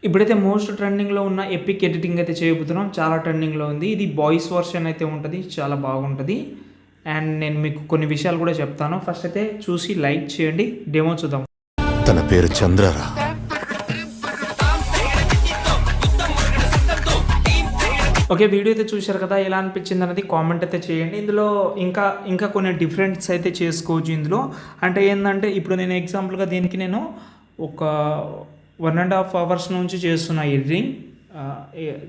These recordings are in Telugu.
ఇప్పుడైతే మోస్ట్ ట్రెండింగ్‌లో ఉన్న ఎపిక్ ఎడిటింగ్ అయితే చేయబోతున్నాం. చాలా ట్రెండింగ్‌లో ఉంది. ఇది బాయ్స్ వర్షన్ అయితే ఉంటది. చాలా బాగుంటది. అండ్ నేను మీకు కొన్ని విషయాలు కూడా చెప్తాను. ఫస్ట్ అయితే చూసి లైక్ చేయండి. డెమో చూద్దాం. తన పేరు చంద్రరా. ఓకే. వీడియో అయితే చూశారు కదా! ఎలా అనిపించింది అనేది కామెంట్ అయితే చేయండి. ఇందులో ఇంకా కొన్ని డిఫరెంట్స్ అయితే చేసుకోవచ్చు ఇందులో. అంటే ఏందంటే ఇప్పుడు నేను ఎగ్జాంపుల్‌గా దీనికి నేను ఒక 1½ అవర్స్ నుంచి చేస్తున్నా ఎడిటింగ్.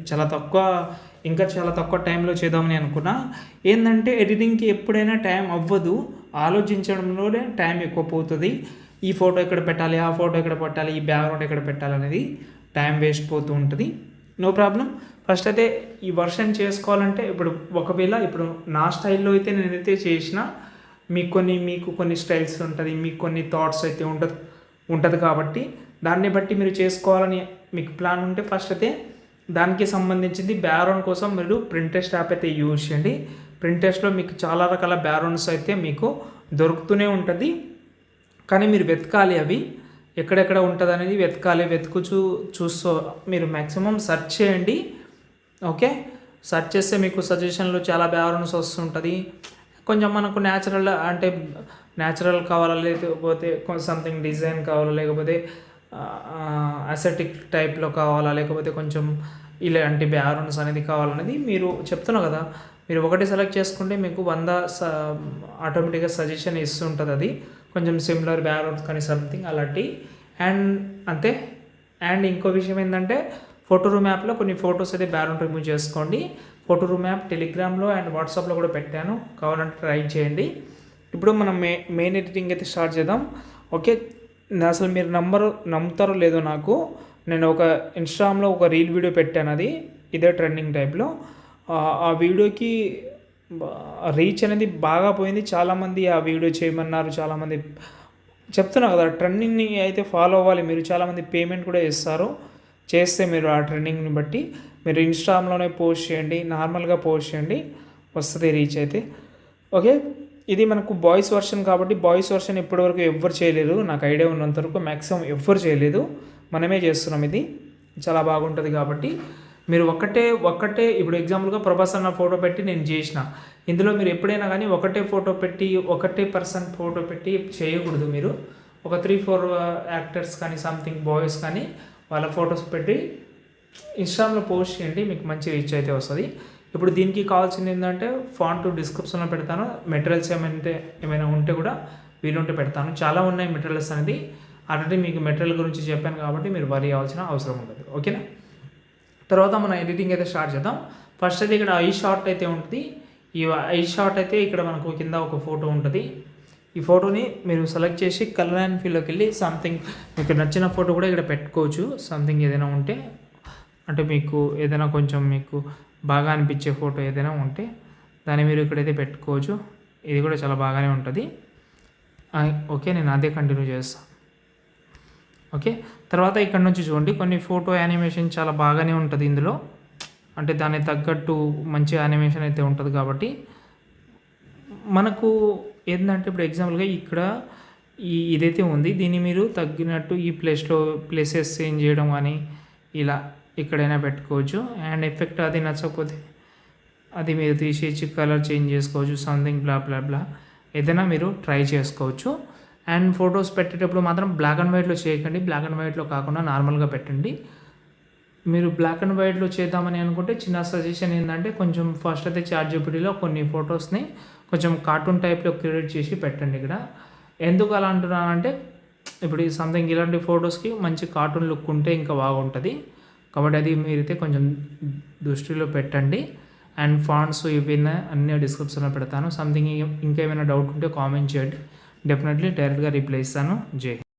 చాలా తక్కువ టైంలో చేద్దామని అనుకున్నా. ఏందంటే ఎడిటింగ్‌కి ఎప్పుడైనా టైం అవ్వదు. ఆలోచించడంలోనే టైం ఎక్కువ పోతది. ఈ ఫోటో ఎక్కడ పెట్టాలి, ఆ ఫోటో ఎక్కడ పెట్టాలి, ఈ బ్యాక్‌గ్రౌండ్ ఎక్కడ పెట్టాలనేది టైం వేస్ట్ పోతూ ఉంటది. No problem. ఫస్ట్ అయితే ఈ వర్షన్ చేసుకోవాలంటే ఇప్పుడు నా స్టైల్‌లో అయితే నేనైతే చేసిన మీకు కొన్ని స్టైల్స్ ఉంటుంది, మీకు కొన్ని థాట్స్ అయితే ఉంటుంది కాబట్టి దాన్ని బట్టి మీరు చేసుకోవాలని మీకు ప్లాన్ ఉంటే ఫస్ట్ అయితే దానికి సంబంధించింది బ్యాక్గ్రౌండ్ కోసం మీరు ప్రింటెస్ట్ యాప్ అయితే యూజ్ చేయండి. ప్రింటెస్ట్లో మీకు చాలా రకాల బ్యాక్గ్రౌండ్స్ అయితే మీకు దొరుకుతూనే ఉంటుంది. కానీ మీరు వెతకాలి, అవి ఎక్కడెక్కడ ఉంటుంది అనేది వెతకాలి. చూస్తూ మీరు మ్యాక్సిమం సెర్చ్ చేయండి. ఓకే. సెర్చ్ చేస్తే మీకు సజెషన్లో చాలా బ్యాక్గ్రౌండ్స్ వస్తుంటుంది. కొంచెం మనకు న్యాచురల్ కావాలా, లేకపోతే సంథింగ్ డిజైన్ కావాలా, లేకపోతే అసెటిక్ టైప్లో కావాలా, లేకపోతే కొంచెం ఇలాంటి బ్యాక్గ్రౌండ్స్ అనేది కావాలనేది మీరు చెప్తున్నా కదా. మీరు ఒకటి సెలెక్ట్ చేసుకుంటే మీకు 100 ఆటోమేటిక్గా సజెషన్ ఇస్తుంటుంది. అది కొంచెం సిమిలర్ బ్యాక్గ్రౌండ్స్ కానీ సంథింగ్ అలాంటి. అండ్ అంతే. అండ్ ఇంకో విషయం ఏంటంటే ఫోటో రూమ్ యాప్లో కొన్ని ఫొటోస్ అయితే బ్యాక్గ్రౌండ్ రిమూవ్ చేసుకోండి. ఫోటో రూమ్ యాప్ టెలిగ్రామ్లో అండ్ వాట్సాప్లో కూడా పెట్టాను, కావాలంటే ట్రై చేయండి. ఇప్పుడు మనం మెయిన్ ఎడిటింగ్ అయితే స్టార్ట్ చేద్దాం. ఓకే. అసలు మీరు నమ్ముతారో లేదో నాకు, నేను ఒక ఇన్స్టాగ్రామ్లో ఒక రీల్ వీడియో పెట్టాను. అది ఇదే ట్రెండింగ్ టైప్లో. ఆ వీడియోకి రీచ్ అనేది బాగా పోయింది. చాలామంది ఆ వీడియో చేయమన్నారు. చాలామంది చెప్తున్నా కదా, ట్రెండింగ్ని అయితే ఫాలో అవ్వాలి. మీరు చాలామంది పేమెంట్ కూడా చేస్తే మీరు ఆ ట్రెండింగ్ని బట్టి మీరు ఇన్స్టాగ్రామ్లోనే పోస్ట్ చేయండి, నార్మల్గా పోస్ట్ చేయండి, వస్తుంది రీచ్ అయితే. ఓకే. ఇది మనకు బాయ్స్ వర్షన్ కాబట్టి బాయ్స్ వర్షన్ ఇప్పటివరకు ఎవ్వరు చేయలేదు, నాకు ఐడియా ఉన్నంతవరకు మ్యాక్సిమం ఎవ్వరు చేయలేదు, మనమే చేస్తున్నాం. ఇది చాలా బాగుంటుంది కాబట్టి మీరు ఒక్కటే ఇప్పుడు ఎగ్జాంపుల్గా ప్రభాస్ అన్న ఫోటో పెట్టి నేను చేసిన. ఇందులో మీరు ఎప్పుడైనా కానీ ఒకటే పర్సన్ ఫోటో పెట్టి చేయకూడదు. మీరు ఒక 3-4 యాక్టర్స్ కానీ సంథింగ్ బాయ్స్ కానీ వాళ్ళ ఫొటోస్ పెట్టి ఇన్స్టాగ్రామ్లో పోస్ట్ చేయండి, మీకు మంచి రీచ్ అయితే వస్తుంది. ఇప్పుడు దీనికి కావాల్సింది ఏంటంటే ఫాంట్ డిస్క్రిప్షన్లో పెడతాను. మెటీరియల్స్ ఏమైనా ఉంటే కూడా వీలుంటే పెడతాను. చాలా ఉన్నాయి మెటీరియల్స్ అనేది. ఆల్రెడీ మీకు మెటీరియల్ గురించి చెప్పాను కాబట్టి మీరు వరీ అవ్వాల్సిన అవసరం ఉండదు. ఓకేనా. తర్వాత మనం ఎడిటింగ్ అయితే స్టార్ట్ చేద్దాం. ఫస్ట్ అయితే ఇక్కడ ఐ షాట్ అయితే ఉంటుంది. ఈ ఐ షాట్ అయితే ఇక్కడ మనకు కింద ఒక ఫోటో ఉంటుంది. ఈ ఫోటోని మీరు సెలెక్ట్ చేసి కలర్ అండ్ ఫీల్లోకి వెళ్ళి సంథింగ్ మీకు నచ్చిన ఫోటో కూడా ఇక్కడ పెట్టుకోవచ్చు. సంథింగ్ ఏదైనా ఉంటే, అంటే మీకు ఏదైనా కొంచెం మీకు బాగా అనిపించే ఫోటో ఏదైనా ఉంటే దాన్ని మీరు ఇక్కడైతే పెట్టుకోవచ్చు. ఇది కూడా చాలా బాగానే ఉంటుంది. ఓకే. నేను అదే కంటిన్యూ చేస్తాను. ఓకే. తర్వాత ఇక్కడ నుంచి చూడండి, కొన్ని ఫోటో యానిమేషన్ చాలా బాగానే ఉంటుంది ఇందులో. అంటే దానికి తగ్గట్టు మంచి యానిమేషన్ అయితే ఉంటుంది కాబట్టి మనకు ఏంటంటే ఇప్పుడు ఎగ్జాంపుల్గా ఇక్కడ ఇదైతే ఉంది, దీన్ని మీరు తగ్గినట్టు ఈ ప్లేసెస్ చేంజ్ చేయడం కానీ ఇలా ఎక్కడైనా పెట్టుకోవచ్చు. అండ్ ఎఫెక్ట్ అది నచ్చకపోతే అది మీరు తీసేసి కలర్ చేంజ్ చేసుకోవచ్చు. సంథింగ్ బ్లా ఏదైనా మీరు ట్రై చేసుకోవచ్చు. అండ్ ఫొటోస్ పెట్టేటప్పుడు మాత్రం బ్లాక్ అండ్ వైట్లో చేయకండి. బ్లాక్ అండ్ వైట్లో కాకుండా నార్మల్గా పెట్టండి. మీరు బ్లాక్ అండ్ వైట్లో చేద్దామని అనుకుంటే చిన్న సజెషన్ ఏంటంటే కొంచెం ఫస్ట్ అయితే చాట్‌జీపీటీలో కొన్ని ఫొటోస్ని కొంచెం కార్టూన్ టైప్లో క్రియేట్ చేసి పెట్టండి ఇక్కడ. ఎందుకు అలా అంటున్నానంటే ఇప్పుడు సంథింగ్ ఇలాంటి ఫొటోస్కి మంచి కార్టూన్ లుక్ ఉంటే ఇంకా బాగుంటుంది కాబట్టి అది మీరైతే కొంచెం దృష్టిలో పెట్టండి. అండ్ ఫాంట్స్ ఇవన్నీ అన్నీ డిస్క్రిప్షన్లో పెడతాను. సంథింగ్ ఇంకేమైనా డౌట్ ఉంటే కామెంట్ చేయండి, డెఫినెట్లీ డైరెక్ట్గా రిప్లై ఇస్తాను. జై